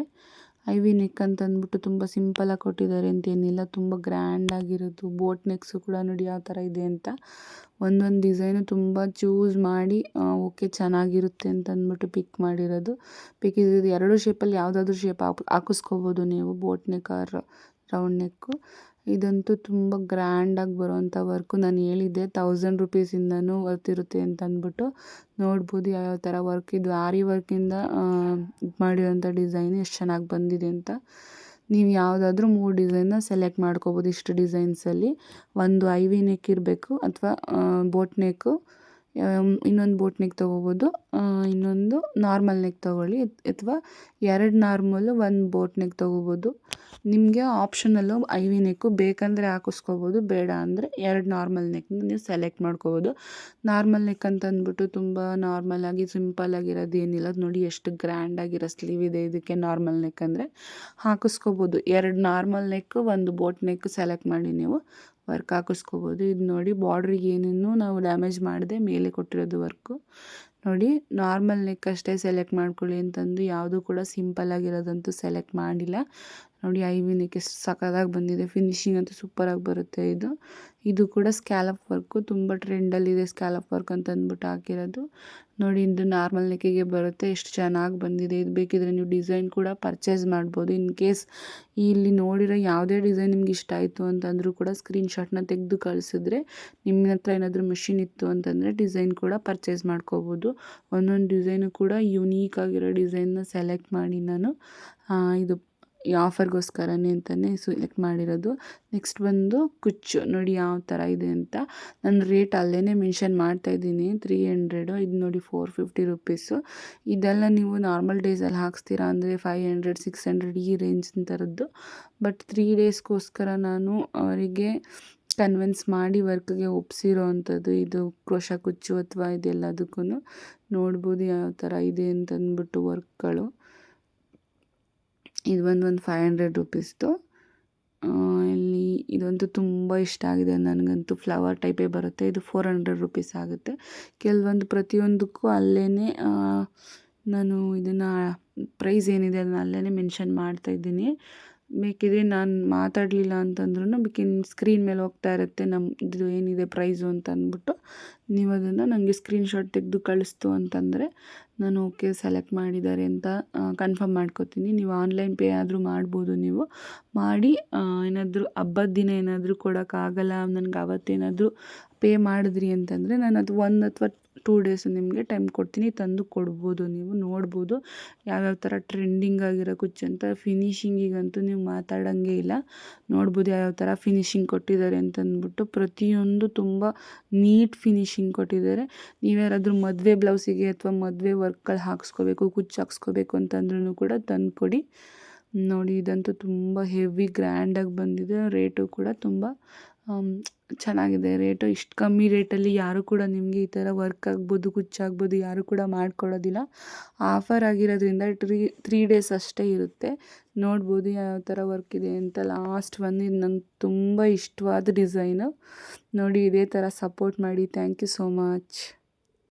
[SPEAKER 2] ಐ ವಿ ನೆಕ್ ಅಂತಂದ್ಬಿಟ್ಟು ತುಂಬ ಸಿಂಪಲಾಗಿ ಕೊಟ್ಟಿದ್ದಾರೆ ಅಂತೇನಿಲ್ಲ, ತುಂಬ ಗ್ರ್ಯಾಂಡಾಗಿರೋದು. ಬೋಟ್ ನೆಕ್ಸು ಕೂಡ ನೋಡಿ ಯಾವ ಥರ ಇದೆ ಅಂತ. ಒಂದೊಂದು ಡಿಸೈನು ತುಂಬ ಚೂಸ್ ಮಾಡಿ ಓಕೆ ಚೆನ್ನಾಗಿರುತ್ತೆ ಅಂತಂದ್ಬಿಟ್ಟು ಪಿಕ್ ಮಾಡಿರೋದು. ಬೇಕಿದ್ರೆ ಎರಡು ಶೇಪಲ್ಲಿ ಯಾವುದಾದ್ರೂ ಶೇಪ್ ಹಾಕಿಸ್ಕೋಬೋದು ನೀವು, ಬೋಟ್ ನೆಕ್ ಆರ್ ರೌಂಡ್ ನೆಕ್ಕು. ಇದಂತೂ ತುಂಬ ಗ್ರ್ಯಾಂಡಾಗಿ ಬರೋವಂಥ ವರ್ಕು. ನಾನು ಹೇಳಿದ್ದೆ 1000 ರುಪೀಸಿಂದನೂ ವರ್ತಿರುತ್ತೆ ಅಂತ ಅಂದ್ಬಿಟ್ಟು. ನೋಡ್ಬೋದು ಯಾವ್ಯಾವ ಥರ ವರ್ಕ್, ಇದು ಆರಿ ವರ್ಕಿಂದ ಇದು ಮಾಡಿರೋಂಥ ಡಿಸೈನ್ ಎಷ್ಟು ಚೆನ್ನಾಗಿ ಬಂದಿದೆ ಅಂತ. ನೀವು ಯಾವುದಾದ್ರೂ 3 ಡಿಸೈನ್ನ ಸೆಲೆಕ್ಟ್ ಮಾಡ್ಕೋಬೋದು ಇಷ್ಟು ಡಿಸೈನ್ಸಲ್ಲಿ. ಒಂದು ಐ ವಿ ನೆಕ್ ಇರಬೇಕು ಅಥವಾ ಬೋಟ್ ನೆಕ್ಕು, ಇನ್ನೊಂದು ಬೋಟ್ ನೆಕ್ ತೊಗೋಬೋದು, ಇನ್ನೊಂದು ನಾರ್ಮಲ್ ನೆಕ್ ತೊಗೊಳ್ಳಿ, ಅಥವಾ 2 ನಾರ್ಮಲ್ಲು 1 ಬೋಟ್ ನೆಕ್ ತೊಗೋಬೋದು. ನಿಮಗೆ ಆಪ್ಷನಲ್ಲು ಐ ವಿ ನೆಕ್ಕು ಬೇಕಂದರೆ ಹಾಕಿಸ್ಕೋಬೋದು, ಬೇಡ ಅಂದರೆ 2 ನಾರ್ಮಲ್ ನೆಕ್ನ ನೀವು ಸೆಲೆಕ್ಟ್ ಮಾಡ್ಕೋಬೋದು. ನಾರ್ಮಲ್ ನೆಕ್ ಅಂತಂದ್ಬಿಟ್ಟು ತುಂಬ ನಾರ್ಮಲಾಗಿ ಸಿಂಪಲಾಗಿರೋದು ಏನಿಲ್ಲ. ನೋಡಿ ಎಷ್ಟು ಗ್ರ್ಯಾಂಡಾಗಿರೋ ಸ್ಲೀವ್ ಇದೆ ಇದಕ್ಕೆ. ನಾರ್ಮಲ್ ನೆಕ್ ಅಂದರೆ ಹಾಕಿಸ್ಕೋಬೋದು. 2 ನಾರ್ಮಲ್ ನೆಕ್ಕು 1 ಬೋಟ್ ನೆಕ್ ಸೆಲೆಕ್ಟ್ ಮಾಡಿ ನೀವು ವರ್ಕ್ ಹಾಕಿಸ್ಕೋಬೋದು. ಇದು ನೋಡಿ ಬಾರ್ಡ್ರಿಗೆ ಏನೇನು ನಾವು ಡ್ಯಾಮೇಜ್ ಮಾಡದೆ ಮೇಲೆ ಕೊಟ್ಟಿರೋದು ವರ್ಕು. ನೋಡಿ ನಾರ್ಮಲ್ ನೆಕ್ ಅಷ್ಟೇ ಸೆಲೆಕ್ಟ್ ಮಾಡ್ಕೊಳ್ಳಿ ಅಂತಂದು ಯಾವುದೂ ಕೂಡ ಸಿಂಪಲಾಗಿರೋದಂತೂ ಸೆಲೆಕ್ಟ್ ಮಾಡಿಲ್ಲ. ನೋಡಿ ಐ ವಿ ನೆಕ್ ಎಷ್ಟು ಸಖತ್ತಾಗಿ ಬಂದಿದೆ. ಫಿನಿಶಿಂಗ್ ಅಂತೂ ಸೂಪರಾಗಿ ಬರುತ್ತೆ ಇದು. ಇದು ಕೂಡ ಸ್ಕ್ಯಾಲಪ್ ವರ್ಕು, ತುಂಬ ಟ್ರೆಂಡಲ್ಲಿದೆ ಸ್ಕ್ಯಾಲಪ್ ವರ್ಕ್ ಅಂತ ಅಂದ್ಬಿಟ್ಟು ಹಾಕಿರೋದು. ನೋಡಿ ಇದು ನಾರ್ಮಲ್ ನೆಕ್ಕಿಗೆ ಬರುತ್ತೆ, ಎಷ್ಟು ಚೆನ್ನಾಗಿ ಬಂದಿದೆ. ಇದು ಬೇಕಿದ್ರೆ ನೀವು ಡಿಸೈನ್ ಕೂಡ ಪರ್ಚೇಸ್ ಮಾಡ್ಬೋದು. ಇನ್ ಕೇಸ್ ಇಲ್ಲಿ ನೋಡಿರೋ ಯಾವುದೇ ಡಿಸೈನ್ ನಿಮ್ಗೆ ಇಷ್ಟ ಆಯಿತು ಅಂತಂದರೂ ಕೂಡ ಸ್ಕ್ರೀನ್ಶಾಟ್ನ ತೆಗೆದು ಕಳಿಸಿದ್ರೆ, ನಿಮ್ಮ ಹತ್ರ ಏನಾದರೂ ಮಿಷಿನ್ ಇತ್ತು ಅಂತಂದರೆ ಡಿಸೈನ್ ಕೂಡ ಪರ್ಚೇಸ್ ಮಾಡ್ಕೋಬೋದು. ಒಂದೊಂದು ಡಿಸೈನು ಕೂಡ ಯುನೀಕ್ ಆಗಿರೋ ಡಿಸೈನ್ನ ಸೆಲೆಕ್ಟ್ ಮಾಡಿ ನಾನು ಇದು ಈ ಆಫರ್ಗೋಸ್ಕರನೇ ಅಂತಲೇ ಸೆಲೆಕ್ಟ್ ಮಾಡಿರೋದು. ನೆಕ್ಸ್ಟ್ ಬಂದು ಕುಚ್ಚು ನೋಡಿ ಯಾವ ಥರ ಇದೆ ಅಂತ. ನಾನು ರೇಟ್ ಅಲ್ಲೇ ಮೆನ್ಷನ್ ಮಾಡ್ತಾಯಿದ್ದೀನಿ, 300. ಇದು ನೋಡಿ 450 ರುಪೀಸು. ಇದೆಲ್ಲ ನೀವು ನಾರ್ಮಲ್ ಡೇಸಲ್ಲಿ ಹಾಕ್ಸ್ತೀರಾ ಅಂದರೆ 500 600 ಈ ರೇಂಜ್ ಥರದ್ದು. ಬಟ್ 3 ಡೇಸ್ಗೋಸ್ಕರ ನಾನು ಅವರಿಗೆ ಕನ್ವಿನ್ಸ್ ಮಾಡಿ ವರ್ಕ್ಗೆ ಒಪ್ಸಿರೋ ಅಂಥದ್ದು ಇದು ಕ್ರೋಶ ಕುಚ್ಚು ಅಥವಾ ಇದೆಲ್ಲದಕ್ಕೂ. ನೋಡ್ಬೋದು ಯಾವ ಥರ ಇದೆ ಅಂತಂದ್ಬಿಟ್ಟು ವರ್ಕ್ಗಳು. ಇದು ಒಂದು 500 ರುಪೀಸ್ದು. ಇಲ್ಲಿ ಇದಂತೂ ತುಂಬ ಇಷ್ಟ ಆಗಿದೆ ನನಗಂತೂ. ಫ್ಲವರ್ ಟೈಪೇ ಬರುತ್ತೆ. ಇದು 400 ರುಪೀಸ್ ಆಗುತ್ತೆ. ಕೆಲವೊಂದು ಪ್ರತಿಯೊಂದಕ್ಕೂ ಅಲ್ಲೇ ನಾನು ಇದನ್ನು ಪ್ರೈಸ್ ಏನಿದೆ ಅದನ್ನು ಅಲ್ಲೇ ಮೆನ್ಷನ್ ಮಾಡ್ತಾಯಿದ್ದೀನಿ. ಬೇಕಿದ್ರೆ ನಾನು ಮಾತಾಡಲಿಲ್ಲ ಅಂತಂದ್ರೂ ಸ್ಕ್ರೀನ್ ಮೇಲೆ ಹೋಗ್ತಾ ಇರುತ್ತೆ ನಮ್ಮದು ಏನಿದೆ ಪ್ರೈಸು ಅಂತ ಅಂದ್ಬಿಟ್ಟು. ನೀವು ಅದನ್ನು ನನಗೆ ಸ್ಕ್ರೀನ್ಶಾಟ್ ತೆಗೆದು ಕಳಿಸ್ತು ಅಂತಂದರೆ ನಾನು ಓಕೆ ಸೆಲೆಕ್ಟ್ ಮಾಡಿದ್ದಾರೆ ಅಂತ ಕನ್ಫರ್ಮ್ ಮಾಡ್ಕೋತೀನಿ. ನೀವು ಆನ್ಲೈನ್ ಪೇ ಆದರೂ ಮಾಡ್ಬೋದು. ನೀವು ಮಾಡಿ ಏನಾದರೂ ಹಬ್ಬದ ದಿನ ಏನಾದರೂ ಕೊಡೋಕ್ಕಾಗಲ್ಲ ನನಗೆ ಅವತ್ತೇನಾದರೂ ಪೇ ಮಾಡಿದ್ರಿ ಅಂತಂದರೆ ನಾನು ಅದು 1 ಅಥವಾ 2 ಡೇಸು ನಿಮಗೆ ಟೈಮ್ ಕೊಡ್ತೀನಿ, ತಂದು ಕೊಡ್ಬೋದು. ನೀವು ನೋಡ್ಬೋದು ಯಾವ್ಯಾವ ಥರ ಟ್ರೆಂಡಿಂಗ್ ಆಗಿರೋ ಕುಚ್ಚು ಅಂತ. ಫಿನಿಶಿಂಗಿಗಂತೂ ನೀವು ಮಾತಾಡೋಂಗೆ ಇಲ್ಲ. ನೋಡ್ಬೋದು ಯಾವ್ಯಾವ ಥರ ಫಿನಿಶಿಂಗ್ ಕೊಟ್ಟಿದ್ದಾರೆ ಅಂತಂದ್ಬಿಟ್ಟು. ಪ್ರತಿಯೊಂದು ತುಂಬ ನೀಟ್ ಫಿನಿಶಿಂಗ್ ಕೊಟ್ಟಿದ್ದಾರೆ. ನೀವ್ಯಾರಾದರೂ ಮದುವೆ ಬ್ಲೌಸಿಗೆ ಅಥವಾ ಮದುವೆ ವರ್ಕ್ಗಳು ಹಾಕ್ಸ್ಕೋಬೇಕು, ಕುಚ್ಚು ಹಾಕ್ಸ್ಕೋಬೇಕು ಅಂತಂದ್ರೂ ಕೂಡ ತಂದುಕೊಡಿ. ನೋಡಿ ಇದಂತೂ ತುಂಬ ಹೆವಿ ಗ್ರ್ಯಾಂಡಾಗಿ ಬಂದಿದೆ. ರೇಟು ಕೂಡ ತುಂಬ ಚೆನ್ನಾಗಿದೆ. ರೇಟು ಇಷ್ಟು ಕಮ್ಮಿ ರೇಟಲ್ಲಿ ಯಾರೂ ಕೂಡ ನಿಮಗೆ ಈ ಥರ ವರ್ಕ್ ಆಗ್ಬೋದು, ಕುಚ್ಚಾಗ್ಬೋದು ಯಾರೂ ಕೂಡ ಮಾಡಿಕೊಡೋದಿಲ್ಲ. ಆಫರ್ ಆಗಿರೋದ್ರಿಂದ 3 ಡೇಸ್ ಅಷ್ಟೇ ಇರುತ್ತೆ. ನೋಡ್ಬೋದು ಯಾವ ಥರ ವರ್ಕ್ ಇದೆ ಅಂತ. ಲಾಸ್ಟ್ ಇದು ನಂಗೆ ತುಂಬ ಇಷ್ಟವಾದ ಡಿಸೈನು. ನೋಡಿ ಇದೇ ಥರ ಸಪೋರ್ಟ್ ಮಾಡಿ. Thank you so much.